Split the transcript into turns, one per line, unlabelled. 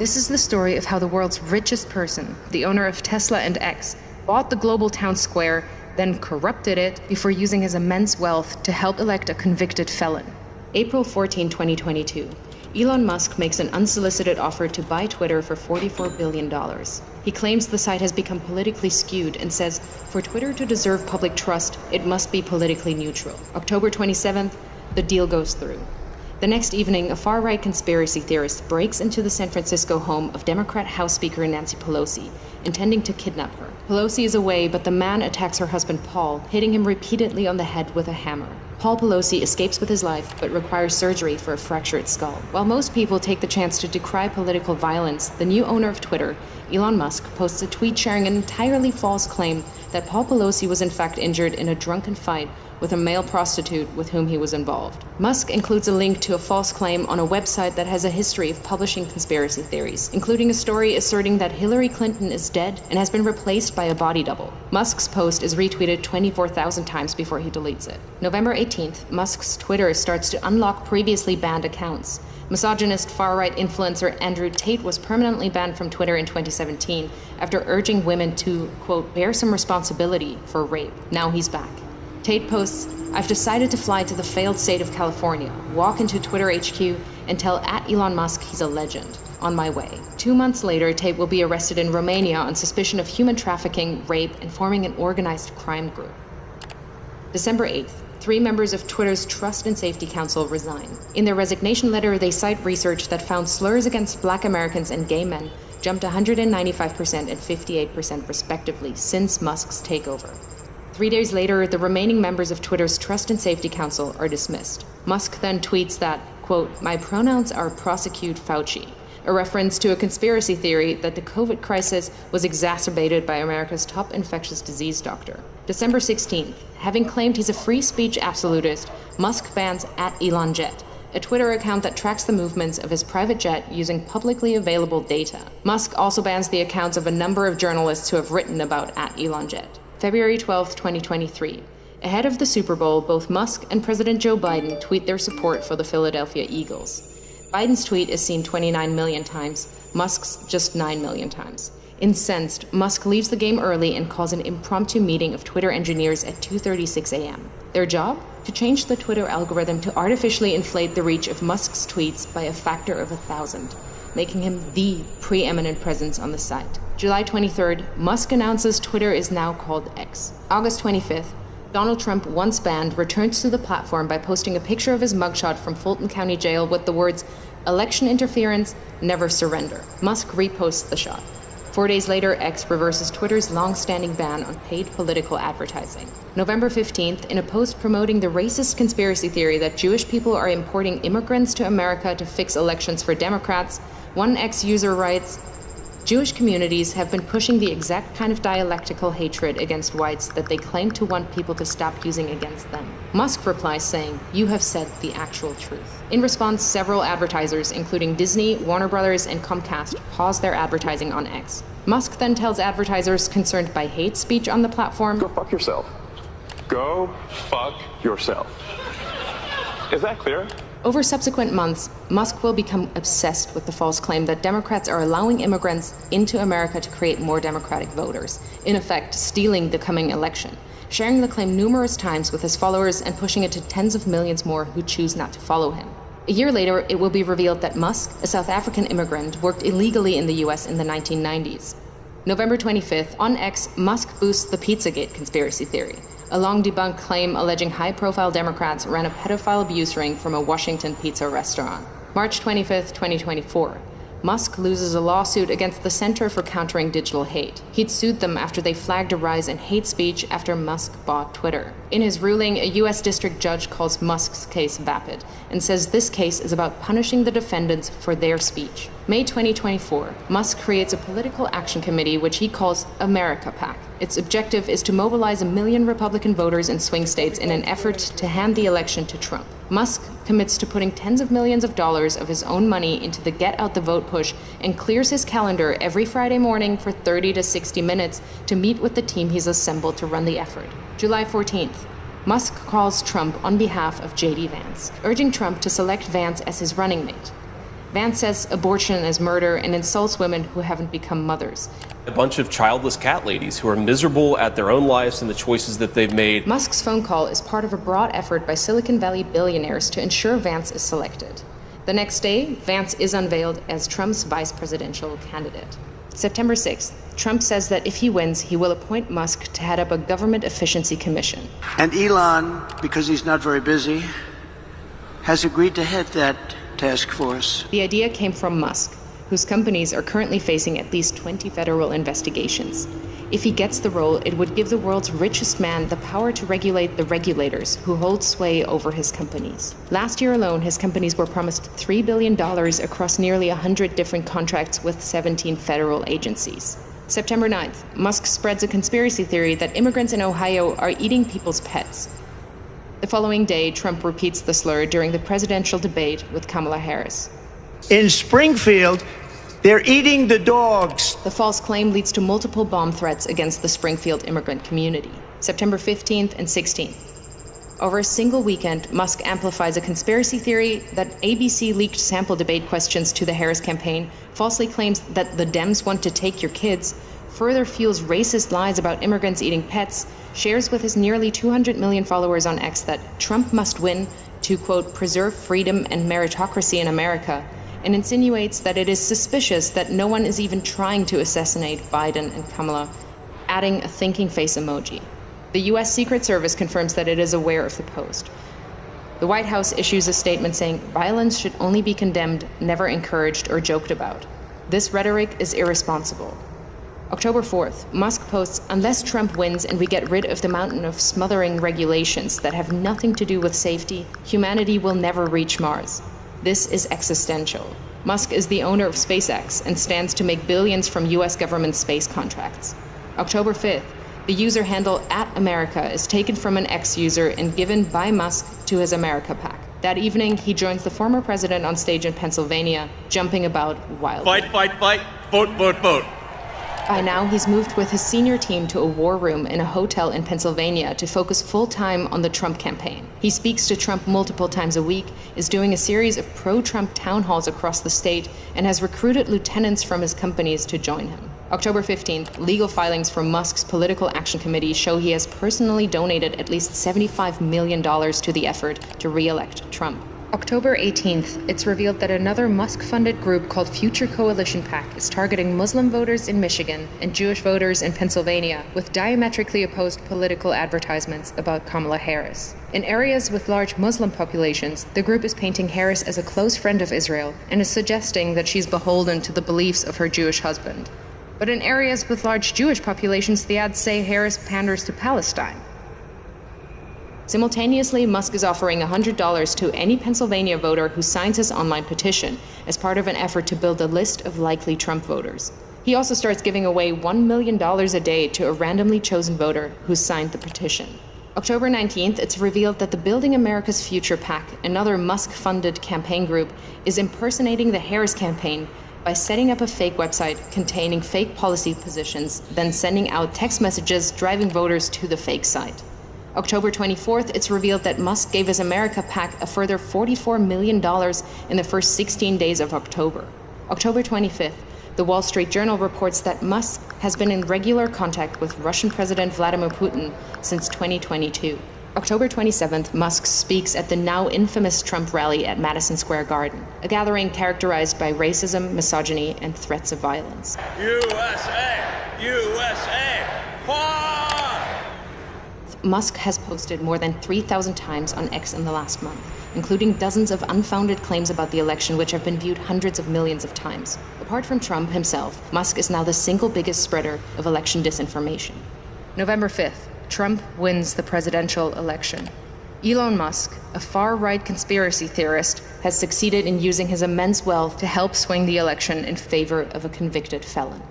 This is the story of how the world's richest person, the owner of Tesla and X, bought the global town square, then corrupted it before using his immense wealth to help elect a convicted felon. April 14, 2022. Elon Musk makes an unsolicited offer to buy Twitter for $44 billion. He claims the site has become politically skewed and says, for Twitter to deserve public trust, it must be politically neutral. October 27th, the deal goes through. The next evening, a far-right conspiracy theorist breaks into the San Francisco home of Democrat House Speaker Nancy Pelosi, intending to kidnap her. Pelosi is away, but the man attacks her husband Paul, hitting him repeatedly on the head with a hammer. Paul Pelosi escapes with his life, but requires surgery for a fractured skull. While most people take the chance to decry political violence, the new owner of Twitter, Elon Musk, posts a tweet sharing an entirely false claim that Paul Pelosi was in fact injured in a drunken fight with a male prostitute with whom he was involved. Musk includes a link to a false claim on a website that has a history of publishing conspiracy theories, including a story asserting that Hillary Clinton is dead and has been replaced by a body double. Musk's post is retweeted 24,000 times before he deletes it. November 18th, Musk's Twitter starts to unlock previously banned accounts. Misogynist far-right influencer Andrew Tate was permanently banned from Twitter in 2017 after urging women to, quote, bear some responsibility for rape. Now he's back. Tate posts, I've decided to fly to the failed state of California, walk into Twitter HQ, and tell @Elon Musk he's a legend. On my way. 2 months later, Tate will be arrested in Romania on suspicion of human trafficking, rape, and forming an organized crime group. December 8th. 3 members of Twitter's Trust and Safety Council resign. In their resignation letter, they cite research that found slurs against Black Americans and gay men jumped 195% and 58% respectively since Musk's takeover. 3 days later, the remaining members of Twitter's Trust and Safety Council are dismissed. Musk then tweets that, quote, my pronouns are prosecute Fauci, a reference to a conspiracy theory that the COVID crisis was exacerbated by America's top infectious disease doctor. December 16th, having claimed he's a free speech absolutist, Musk bans @ElonJet, a Twitter account that tracks the movements of his private jet using publicly available data. Musk also bans the accounts of a number of journalists who have written about @ElonJet. February 12, 2023. Ahead of the Super Bowl, both Musk and President Joe Biden tweet their support for the Philadelphia Eagles. Biden's tweet is seen 29 million times, Musk's just 9 million times. Incensed, Musk leaves the game early and calls an impromptu meeting of Twitter engineers at 2:36 a.m. Their job? To change the Twitter algorithm to artificially inflate the reach of Musk's tweets by a factor of 1,000, making him the preeminent presence on the site. July 23rd, Musk announces Twitter is now called X. August 25th, Donald Trump, once banned, returns to the platform by posting a picture of his mugshot from Fulton County Jail with the words, election interference, never surrender. Musk reposts the shot. 4 days later, X reverses Twitter's long-standing ban on paid political advertising. November 15th, in a post promoting the racist conspiracy theory that Jewish people are importing immigrants to America to fix elections for Democrats, one X user writes, Jewish communities have been pushing the exact kind of dialectical hatred against whites that they claim to want people to stop using against them. Musk replies saying, you have said the actual truth. In response, several advertisers, including Disney, Warner Brothers, and Comcast, pause their advertising on X. Musk then tells advertisers concerned by hate speech on the platform,
go fuck yourself. Go fuck yourself. Is that clear?
Over subsequent months, Musk will become obsessed with the false claim that Democrats are allowing immigrants into America to create more Democratic voters, in effect stealing the coming election, sharing the claim numerous times with his followers and pushing it to tens of millions more who choose not to follow him. A year later, it will be revealed that Musk, a South African immigrant, worked illegally in the US in the 1990s. November 25th, on X, Musk boosts the Pizzagate conspiracy theory, a long-debunked claim alleging high-profile Democrats ran a pedophile abuse ring from a Washington pizza restaurant. March 25th, 2024. Musk loses a lawsuit against the Center for Countering Digital Hate. He'd sued them after they flagged a rise in hate speech after Musk bought Twitter. In his ruling, a U.S. district judge calls Musk's case vapid and says this case is about punishing the defendants for their speech. May 2024, Musk creates a political action committee which he calls America PAC. Its objective is to mobilize 1 million Republican voters in swing states in an effort to hand the election to Trump. Musk commits to putting tens of millions of dollars of his own money into the Get Out the Vote push and clears his calendar every Friday morning for 30 to 60 minutes to meet with the team he's assembled to run the effort. July 14th, Musk calls Trump on behalf of J.D. Vance, urging Trump to select Vance as his running mate. Vance says abortion is murder and insults women who haven't become mothers.
A bunch of childless cat ladies who are miserable at their own lives and the choices that they've made.
Musk's phone call is part of a broad effort by Silicon Valley billionaires to ensure Vance is selected. The next day, Vance is unveiled as Trump's vice presidential candidate. September 6th, Trump says that if he wins, he will appoint Musk to head up a government efficiency commission.
And Elon, because he's not very busy, has agreed to head that task force.
The idea came from Musk, whose companies are currently facing at least 20 federal investigations. If he gets the role, it would give the world's richest man the power to regulate the regulators who hold sway over his companies. Last year alone, his companies were promised $3 billion across nearly 100 different contracts with 17 federal agencies. September 9th, Musk spreads a conspiracy theory that immigrants in Ohio are eating people's pets. The following day, Trump repeats the slur during the presidential debate with Kamala Harris.
In Springfield, they're eating the dogs.
The false claim leads to multiple bomb threats against the Springfield immigrant community. September 15th and 16th. Over a single weekend, Musk amplifies a conspiracy theory that ABC leaked sample debate questions to the Harris campaign, falsely claims that the Dems want to take your kids, further fuels racist lies about immigrants eating pets, shares with his nearly 200 million followers on X that Trump must win to, quote, preserve freedom and meritocracy in America, and insinuates that it is suspicious that no one is even trying to assassinate Biden and Kamala, adding a thinking face emoji. The U.S. Secret Service confirms that it is aware of the post. The White House issues a statement saying violence should only be condemned, never encouraged or joked about. This rhetoric is irresponsible. October 4th, Musk posts, unless Trump wins and we get rid of the mountain of smothering regulations that have nothing to do with safety, humanity will never reach Mars. This is existential. Musk is the owner of SpaceX and stands to make billions from US government space contracts. October 5th, the user handle @America is taken from an X user and given by Musk to his America PAC. That evening, he joins the former president on stage in Pennsylvania, jumping about wildly.
Fight, vote.
By now, he's moved with his senior team to a war room in a hotel in Pennsylvania to focus full-time on the Trump campaign. He speaks to Trump multiple times a week, is doing a series of pro-Trump town halls across the state, and has recruited lieutenants from his companies to join him. October 15th, legal filings from Musk's Political Action Committee show he has personally donated at least $75 million to the effort to re-elect Trump. October 18th, it's revealed that another Musk-funded group called Future Coalition PAC is targeting Muslim voters in Michigan and Jewish voters in Pennsylvania with diametrically opposed political advertisements about Kamala Harris. In areas with large Muslim populations, the group is painting Harris as a close friend of Israel and is suggesting that she's beholden to the beliefs of her Jewish husband. But in areas with large Jewish populations, the ads say Harris panders to Palestine. Simultaneously, Musk is offering $100 to any Pennsylvania voter who signs his online petition as part of an effort to build a list of likely Trump voters. He also starts giving away $1 million a day to a randomly chosen voter who signed the petition. October 19th, it's revealed that the Building America's Future PAC, another Musk-funded campaign group, is impersonating the Harris campaign by setting up a fake website containing fake policy positions, then sending out text messages driving voters to the fake site. October 24th, it's revealed that Musk gave his America PAC a further $44 million in the first 16 days of October. October 25th, the Wall Street Journal reports that Musk has been in regular contact with Russian President Vladimir Putin since 2022. October 27th, Musk speaks at the now infamous Trump rally at Madison Square Garden, a gathering characterized by racism, misogyny, and threats of violence.
USA!
Musk has posted more than 3,000 times on X in the last month, including dozens of unfounded claims about the election which have been viewed hundreds of millions of times. Apart from Trump himself, Musk is now the single biggest spreader of election disinformation. November 5th, Trump wins the presidential election. Elon Musk, a far-right conspiracy theorist, has succeeded in using his immense wealth to help swing the election in favor of a convicted felon.